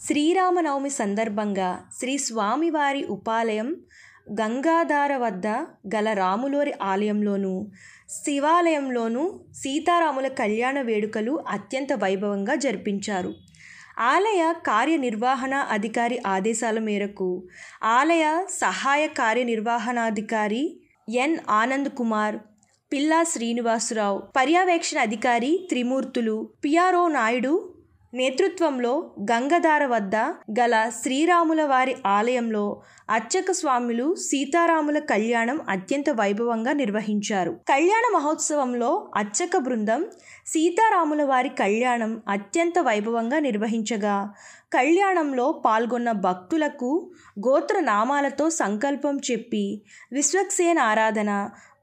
శ్రీరామనవమి సందర్భంగా శ్రీ స్వామివారి ఉపాలయం గంగాధార వద్ద గల రాములోరి ఆలయంలోనూ శివాలయంలోనూ సీతారాముల కళ్యాణ వేడుకలు అత్యంత వైభవంగా జరిపించారు. ఆలయ కార్యనిర్వహణ అధికారి ఆదేశాల మేరకు ఆలయ సహాయ కార్యనిర్వహణాధికారి ఎన్ ఆనంద్ కుమార్, పిల్లా శ్రీనివాసరావు, పర్యవేక్షణ అధికారి త్రిమూర్తులు, పిఆర్ఓ నాయుడు నేతృత్వంలో గంగధార వద్ద గల శ్రీరాముల వారి ఆలయంలో అర్చక స్వాములు సీతారాముల కళ్యాణం అత్యంత వైభవంగా నిర్వహించారు. కళ్యాణ మహోత్సవంలో అర్చక బృందం సీతారాముల వారి కళ్యాణం అత్యంత వైభవంగా నిర్వహించగా, కళ్యాణంలో పాల్గొన్న భక్తులకు గోత్ర నామాలతో సంకల్పం చెప్పి విశ్వక్సేన ఆరాధన,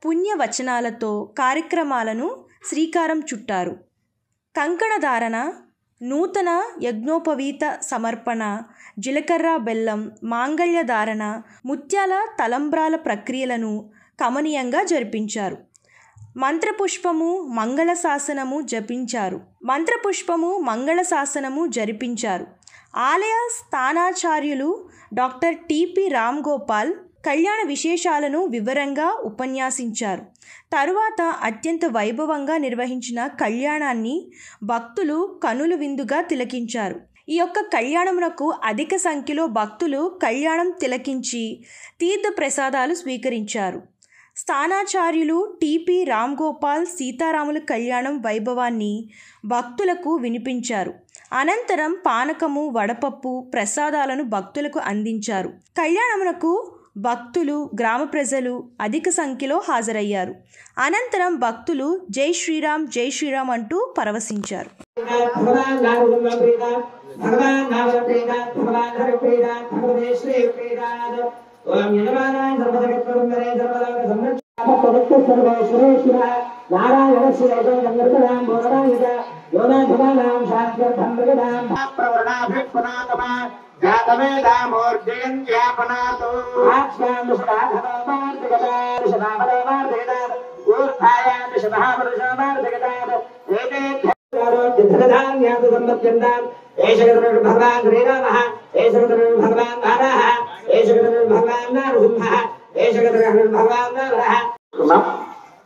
పుణ్యవచనాలతో కార్యక్రమాలను శ్రీకారం చుట్టారు. కంకణధారణ, నూతన యజ్ఞోపవీత సమర్పణ, జీలకర్ర బెల్లం, మాంగళ్యధారణ, ముత్యాల తలంబ్రాల ప్రక్రియలను కమనీయంగా జరిపించారు. మంత్రపుష్పము మంగళశాసనము జరిపించారు. ఆలయ స్థానాచార్యులు డాక్టర్ టిపి రామ్ గోపాల్ కళ్యాణ విశేషాలను వివరంగా ఉపన్యాసించారు. తరువాత అత్యంత వైభవంగా నిర్వహించిన కళ్యాణాన్ని భక్తులు కనుల విందుగా తిలకించారు. ఈ యొక్క కళ్యాణమునకు అధిక సంఖ్యలో భక్తులు కళ్యాణం తిలకించి తీర్థ ప్రసాదాలు స్వీకరించారు. స్థానాచార్యులు టిపి రామ్ గోపాల్ సీతారాముల కళ్యాణం వైభవాన్ని భక్తులకు వినిపించారు. అనంతరం పానకము, వడపప్పు ప్రసాదాలను భక్తులకు అందించారు. కళ్యాణమునకు భక్తులు, గ్రామ ప్రజలు అధిక సంఖ్యలో హాజరయ్యారు. అనంతరం భక్తులు జై శ్రీరామ్ జై శ్రీరామ్ అంటూ పరవశించారు.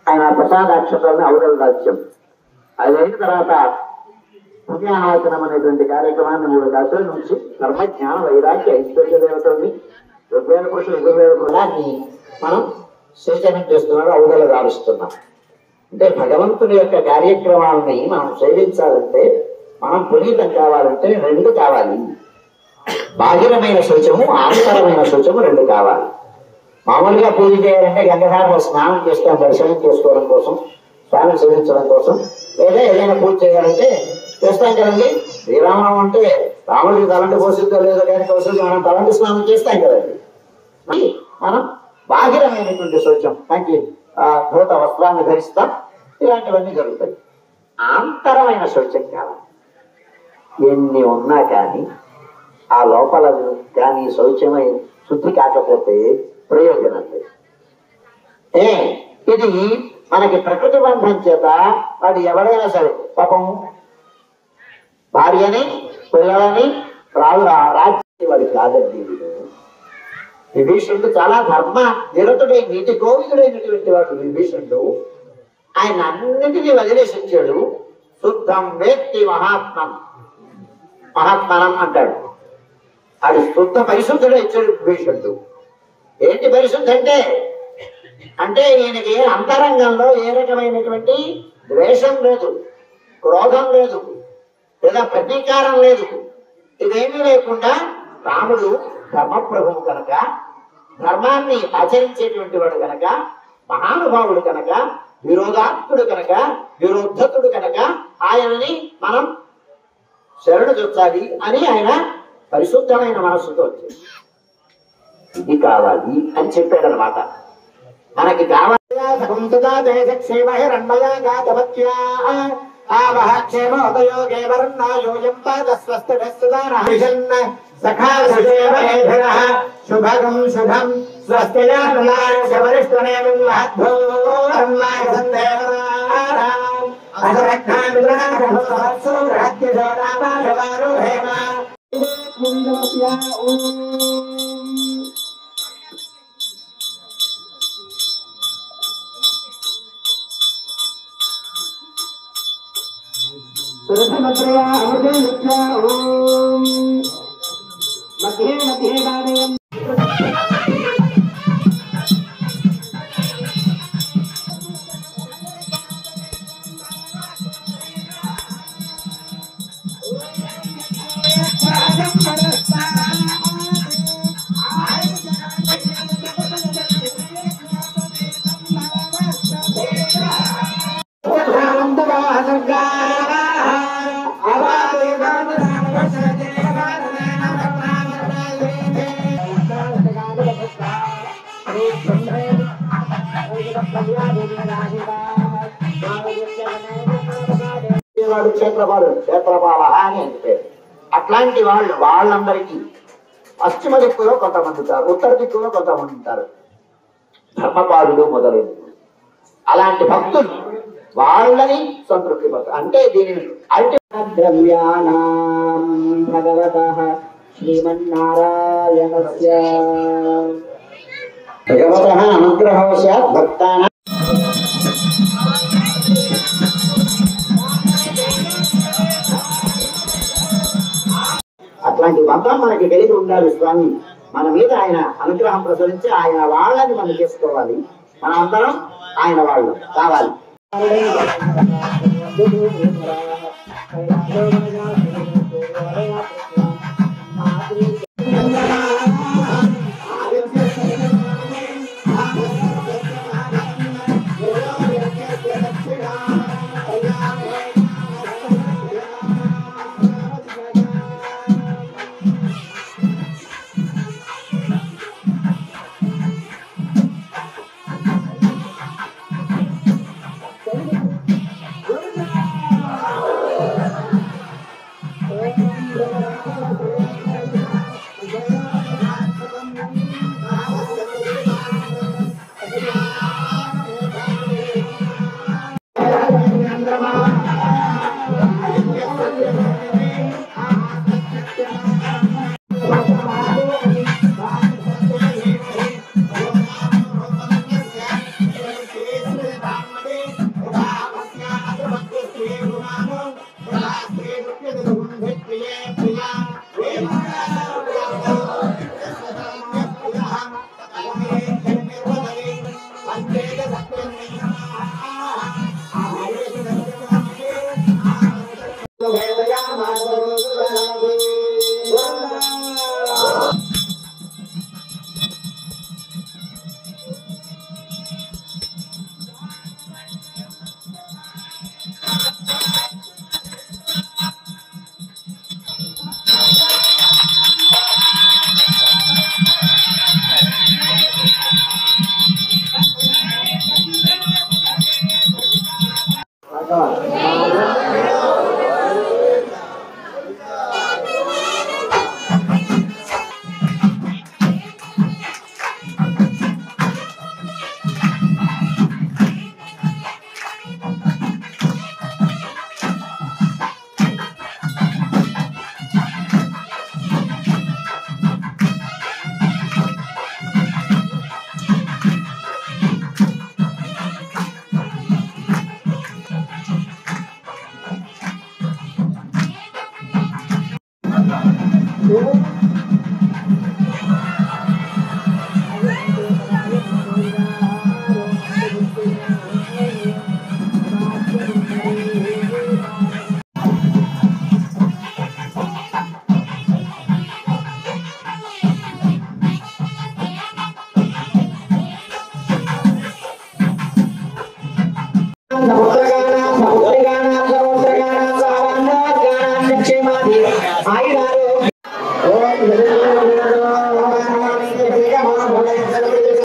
ఆయన ప్రసాదాక్షరాలను అవగల రాజ్యం అది అయిన తర్వాత పుణ్యాహవచనం అనేటువంటి కార్యక్రమాన్ని 3 దశల నుంచి ధర్మ, జ్ఞాన, వైరాగ్య, ఐశ్వర్య దేవతల్ని ఋగ్వేద పురుషులు, యజుర్వేద పురుషులని మనం సూచన చేస్తున్నాడు, అవగల రారుస్తున్నాం. అంటే భగవంతుని యొక్క కార్యక్రమాలని మనం సేవించాలంటే, మనం పునీతం కావాలంటే 2 కావాలి. బాహిరమైన శౌచము, ఆంతరమైన శౌచము 2 కావాలి. మామూలుగా పూజ చేయాలంటే గంగధారలో స్నానం చేస్తాం, దర్శనం చేసుకోవడం కోసం, స్వామిని సేవించడం కోసం, లేదా ఏదైనా పూజ చేయాలంటే చేస్తాం కదండి. శ్రీరామనవమి అంటే రాముడికి తలంటి పోసిద్దో లేదో కానీ కౌశల్య మనం తలంటి స్నానం చేస్తాం కదండి. మనం బాహిరమైనటువంటి శౌచం, దానికి ధూత వస్త్రాన్ని ధరిస్తాం, ఇలాంటివన్నీ జరుగుతాయి. ఆంతరమైన శౌచం కావాలి. ఎన్ని ఉన్నా కానీ ఆ లోపల కానీ శౌచమై శుద్ధి కాకపోతే ప్రయోజనం లేదు. ఇది మనకి ప్రకృతి బంధం చేత వాడు ఎవరైనా సరే పాపం భార్యని, పిల్లలని రాజ్యం వాడి కాదండి. విభీషణుడు చాలా ధర్మ నిరతుడై నీతి కోవిదుడైనటువంటి వాడు విభీషణుడు. ఆయన అన్నిటినీ వదిలేసి వచ్చాడు. శుద్ధం వేత్తి మహాత్మనం అంటాడు. అది శుద్ధ పరిశుద్ధుడు ఇచ్చాడు విభీషణుడు. ఏంటి పరిశుద్ధి అంటే ఈయనకి అంతరంగంలో ఏ రకమైనటువంటి ద్వేషం లేదు, క్రోధం లేదు, లేదా ప్రతీకారం లేదు. ఇదేమీ లేకుండా రాముడు ధర్మప్రభువు కనుక, ధర్మాన్ని ఆచరించేటువంటి వాడు కనుక, మహానుభావుడు కనుక, విరోధాత్ముడు కనుక, విరోధతుడు కనుక ఆయనని మనం శరణు చొచ్చాలి అని ఆయన పరిశుద్ధమైన మనస్సుతో వచ్చింది. ఇది కావాలి అని చెప్పాడు అనమాట. మనకి కావాలి శుభగం శుభం స్వస్తి క్షేత్రపాల అని పేరు. అట్లాంటి వాళ్ళందరికీ పశ్చిమ దిక్కులో కొంతమంది ఉంటారు, ఉత్తర దిక్కులో కొంతమంది ఉంటారు, ధర్మపాలుడు మొదలైనవి. అలాంటి భక్తులు వాళ్ళని సంతృప్తి పడతారు. అంటే దీనిని ద్రవ్యానాం భగవతః శ్రీమన్నారాయణస్య భగవతః అనుగ్రహో స్యాత్ భక్తానాం. అట్లాంటి బంధం మనకి కలిగి ఉండాలి. స్వామి మన మీద ఆయన అనుగ్రహం ప్రసరించి ఆయన వాళ్ళని మనం చేసుకోవాలి, మనం అందరం ఆయన వాళ్ళు కావాలి.